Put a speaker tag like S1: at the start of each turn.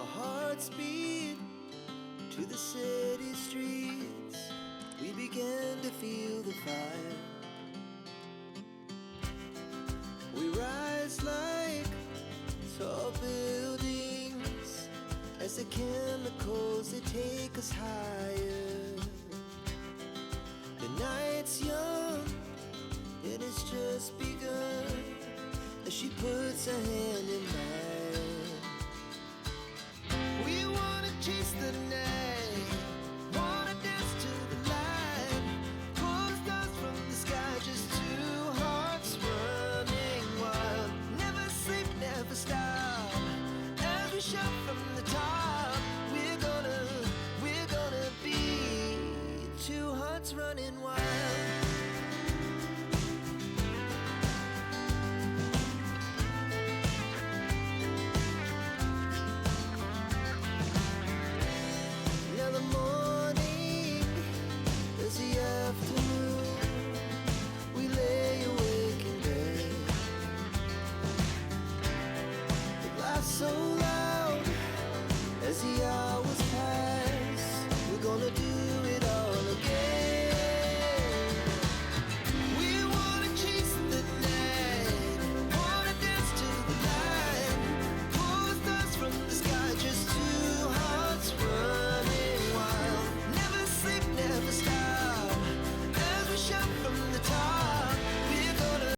S1: Our hearts beat to the city streets. We began to feel the fire. We rise like tall buildings as the chemicals, they take us higher.